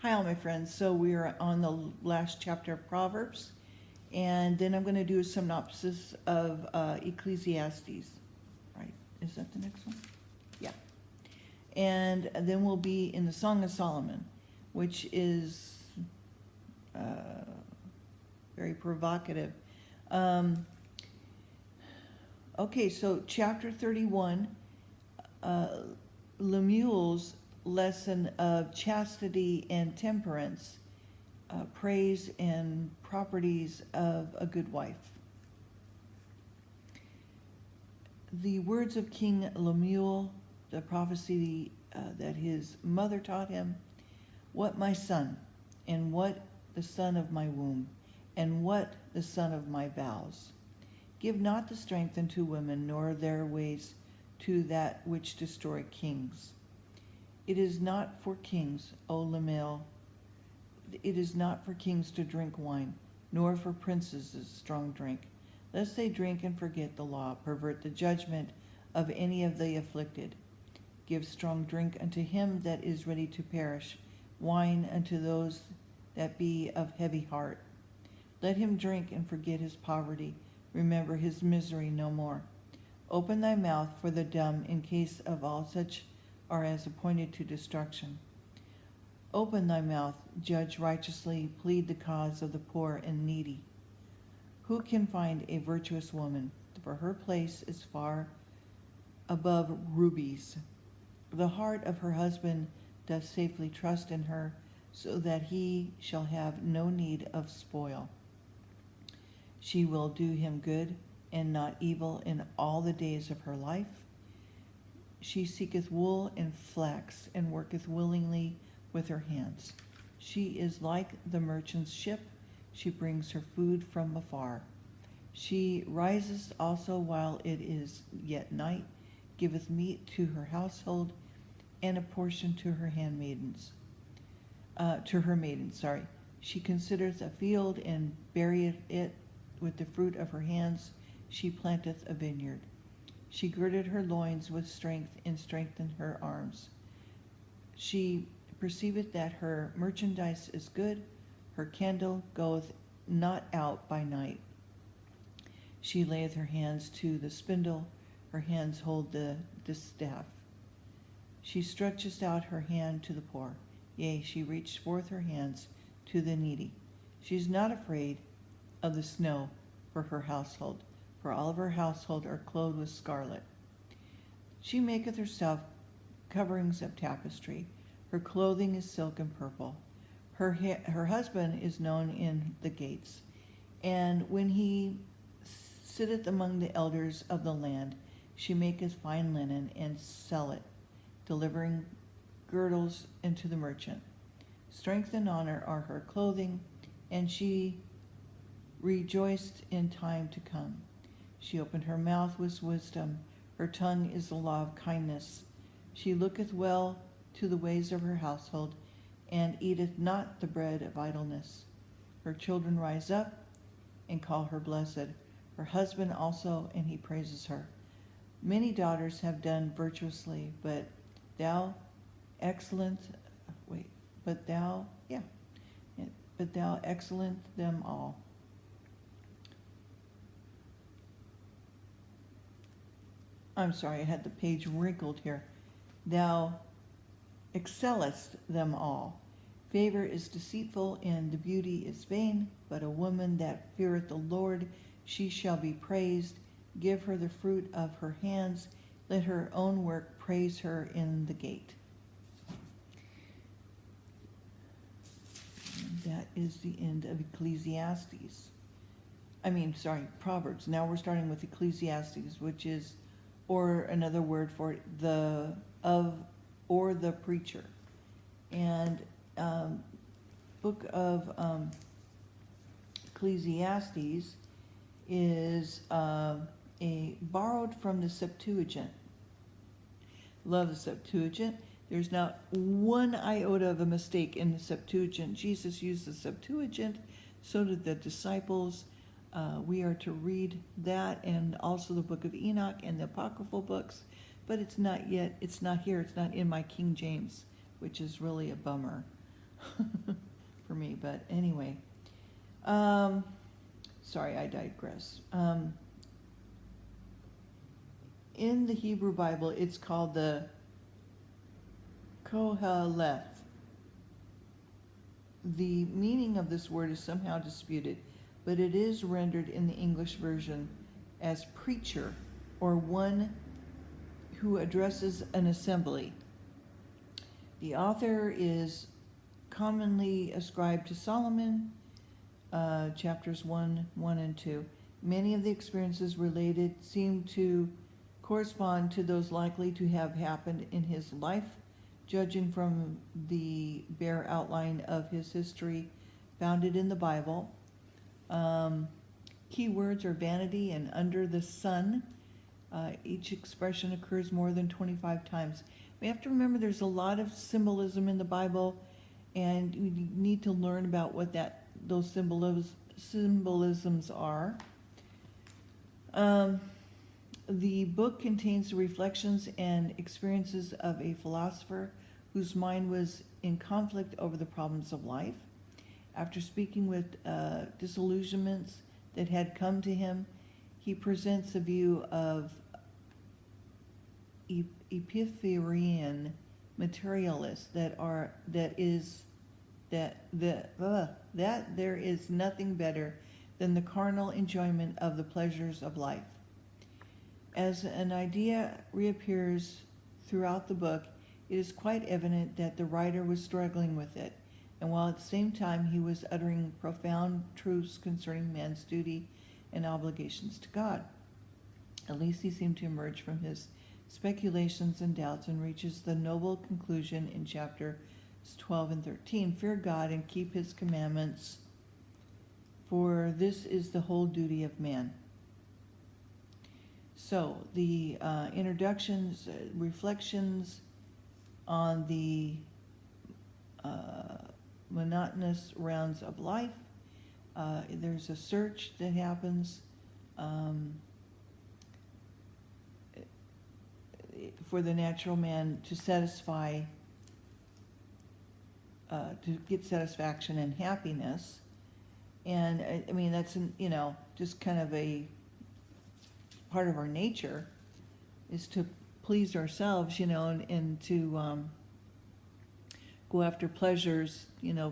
Hi, all my friends. So we are on the last chapter of Proverbs, and then I'm going to do a synopsis of Ecclesiastes. Right? Is that the next one? Yeah. And then we'll be in the Song of Solomon, which is very provocative. Okay, so chapter 31, Lemuel's lesson of chastity and temperance, praise and properties of a good wife. The words of King Lemuel, the prophecy that his mother taught him: "What, my son, and what the son of my womb, and what the son of my vows? Give not the strength unto women, nor their ways to that which destroy kings. It is not for kings, O Lemuel, it is not for kings to drink wine, nor for princes strong drink, lest they drink and forget the law, pervert the judgment of any of the afflicted. Give strong drink unto him that is ready to perish, wine unto those that be of heavy heart. Let him drink and forget his poverty, remember his misery no more. Open thy mouth for the dumb, in case of all such are as appointed to destruction. Open thy mouth, judge righteously, plead the cause of the poor and needy. Who can find a virtuous woman? For her place is far above rubies. The heart of her husband doth safely trust in her, so that he shall have no need of spoil. She will do him good and not evil in all the days of her life. She seeketh wool and flax, and worketh willingly with her hands. She is like the merchant's ship, she brings her food from afar. She riseth also while it is yet night, giveth meat to her household, and a portion to her handmaidens. She considereth a field, and burieth it with the fruit of her hands. She planteth a vineyard. She girded her loins with strength, and strengthened her arms. She perceiveth that her merchandise is good, her candle goeth not out by night. She layeth her hands to the spindle, her hands hold the distaff. She stretcheth out her hand to the poor, yea, she reached forth her hands to the needy. She is not afraid of the snow for her household, for all of her household are clothed with scarlet. She maketh herself coverings of tapestry, her clothing is silk and purple. Her husband is known in the gates, and when he sitteth among the elders of the land, she maketh fine linen and sell it, delivering girdles unto the merchant. Strength and honor are her clothing, and she rejoiced in time to come. She opened her mouth with wisdom, her tongue is the law of kindness. She looketh well to the ways of her household, and eateth not the bread of idleness. Her children rise up and call her blessed, her husband also, and he praises her. Many daughters have done virtuously, but thou excellent them all. I'm sorry, I had the page wrinkled here. Thou excellest them all. Favor is deceitful, and the beauty is vain, but a woman that feareth the Lord, she shall be praised. Give her the fruit of her hands, let her own work praise her in the gate. And that is the end of Proverbs. Now we're starting with Ecclesiastes, which is, or another word for it, the preacher. And book of Ecclesiastes is borrowed from the Septuagint. Love the Septuagint. There's not one iota of a mistake in the Septuagint. Jesus used the Septuagint, so did the disciples. We are to read that, and also the book of Enoch and the apocryphal books, but it's not here, it's not in my King James, which is really a bummer. for me. But anyway, sorry, I digress. In the Hebrew Bible, it's called the Koheleth. The meaning of this word is somehow disputed, but it is rendered in the English version as preacher, or one who addresses an assembly. The author is commonly ascribed to Solomon, chapters 1 and 2. Many of the experiences related seem to correspond to those likely to have happened in his life, judging from the bare outline of his history founded in the Bible. Key words are vanity and under the sun. Each expression occurs more than 25 times. We have to remember there's a lot of symbolism in the Bible, and we need to learn about what those symbolisms are. The book contains the reflections and experiences of a philosopher whose mind was in conflict over the problems of life. After speaking with disillusionments that had come to him, he presents a view of Epicurean materialists that there is nothing better than the carnal enjoyment of the pleasures of life. As an idea reappears throughout the book, it is quite evident that the writer was struggling with it, and while at the same time he was uttering profound truths concerning man's duty and obligations to God. At least he seemed to emerge from his speculations and doubts and reaches the noble conclusion in chapters 12 and 13. Fear God and keep his commandments, for this is the whole duty of man. So the introductions, reflections on the monotonous rounds of life. There's a search that happens for the natural man to satisfy, to get satisfaction and happiness. And I mean, that's, just kind of a part of our nature is to please ourselves, and to go after pleasures,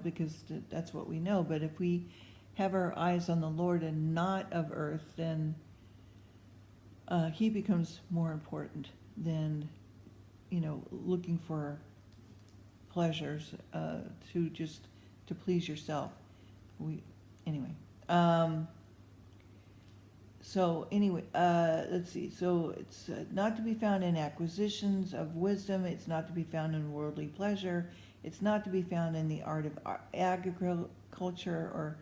because that's what we know. But if we have our eyes on the Lord and not of earth, then he becomes more important than, looking for pleasures to please yourself. Let's see. So it's not to be found in acquisitions of wisdom. It's not to be found in worldly pleasure. It's not to be found in the art of agriculture,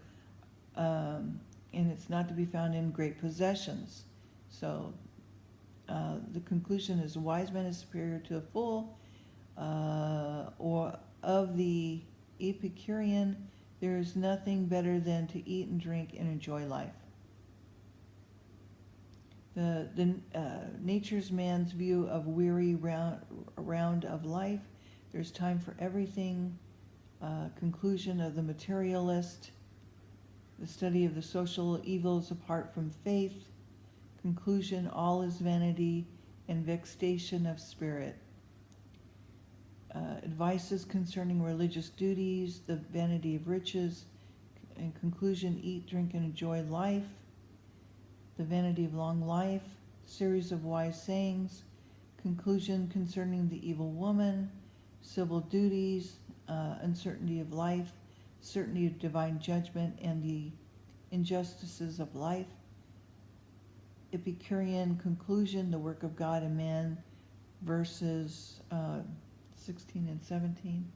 and it's not to be found in great possessions. So the conclusion is a wise man is superior to a fool, or of the Epicurean, there is nothing better than to eat and drink and enjoy life. The nature's man's view of weary round of life. There's time for everything. Conclusion of the materialist. The study of the social evils apart from faith. Conclusion, all is vanity and vexation of spirit. Advices concerning religious duties, the vanity of riches. And conclusion, eat, drink, and enjoy life. The vanity of long life, series of wise sayings, conclusion concerning the evil woman, civil duties, uncertainty of life, certainty of divine judgment, and the injustices of life. Epicurean conclusion, the work of God and man, verses 16 and 17.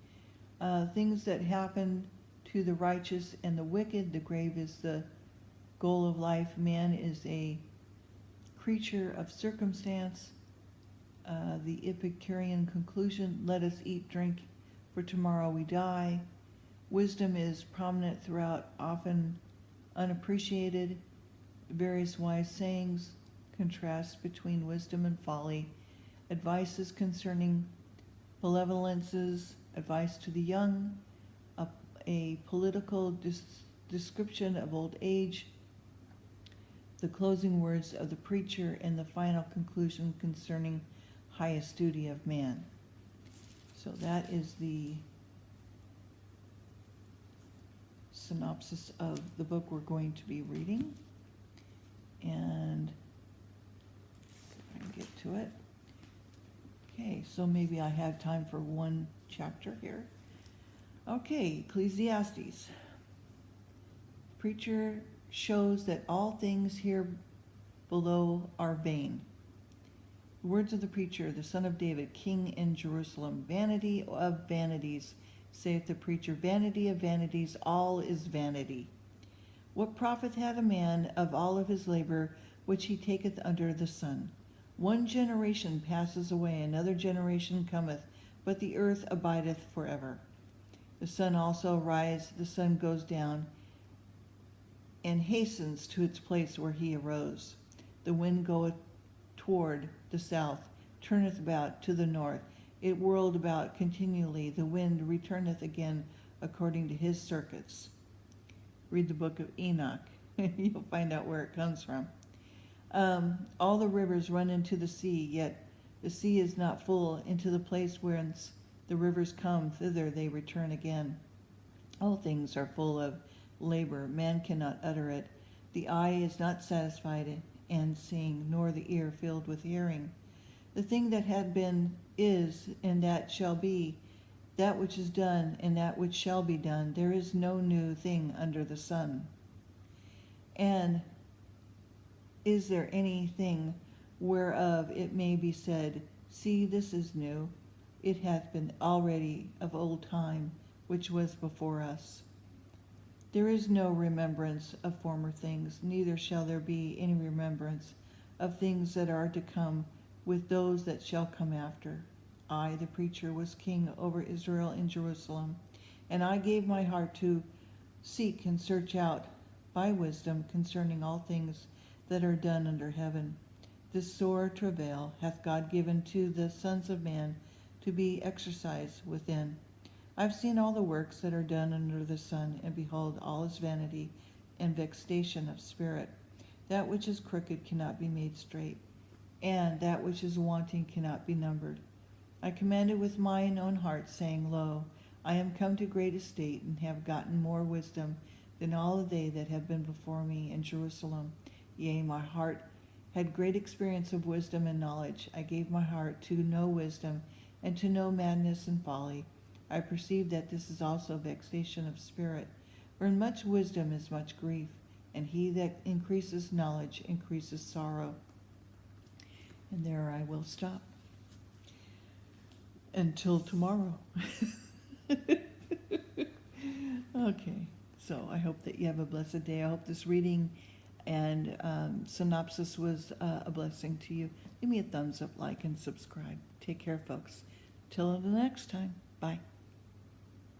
Things that happen to the righteous and the wicked. The grave is the goal of life. Man is a creature of circumstance. The Epicurean conclusion, let us eat, drink, for tomorrow we die. Wisdom is prominent throughout, often unappreciated. Various wise sayings, contrast between wisdom and folly. Advices concerning benevolences, advice to the young, a political description of old age, the closing words of the preacher, and the final conclusion concerning highest duty of man. So that is the synopsis of the book we're going to be reading. And I can get to it. Okay, so maybe I have time for one chapter here. Okay, Ecclesiastes. Preacher shows that all things here below are vain. The words of the preacher, the son of David, king in Jerusalem. Vanity of vanities, saith the preacher, vanity of vanities, all is vanity. What profit hath a man of all of his labor which he taketh under the sun? One generation passes away, another generation cometh, but the earth abideth forever. The sun also rises, the sun goes down, and hastens to its place where he arose. The wind goeth toward the south, turneth about to the north. It whirled about continually. The wind returneth again according to his circuits. Read the book of Enoch. You'll find out where it comes from. All the rivers run into the sea, yet the sea is not full. Into the place whence the rivers come, thither they return again. All things are full of labor. Man cannot utter it. The eye is not satisfied and seeing, nor the ear filled with hearing. The thing that had been is, and that shall be, that which is done, and that which shall be done. There is no new thing under the sun. And is there anything whereof it may be said, see, this is new? It hath been already of old time, which was before us. There is no remembrance of former things, neither shall there be any remembrance of things that are to come with those that shall come after. I, the preacher, was king over Israel in Jerusalem, and I gave my heart to seek and search out by wisdom concerning all things that are done under heaven. This sore travail hath God given to the sons of man to be exercised within. I've seen all the works that are done under the sun, and behold, all is vanity and vexation of spirit. That which is crooked cannot be made straight, and that which is wanting cannot be numbered. I commanded with mine own heart, saying, Lo, I am come to great estate, and have gotten more wisdom than all of they that have been before me in Jerusalem. Yea, my heart had great experience of wisdom and knowledge. I gave my heart to know wisdom, and to know madness and folly. I perceive that this is also vexation of spirit. For in much wisdom is much grief, and he that increases knowledge increases sorrow. And there I will stop. Until tomorrow. Okay, so I hope that you have a blessed day. I hope this reading and synopsis was a blessing to you. Give me a thumbs up, like, and subscribe. Take care, folks. Till the next time. Bye.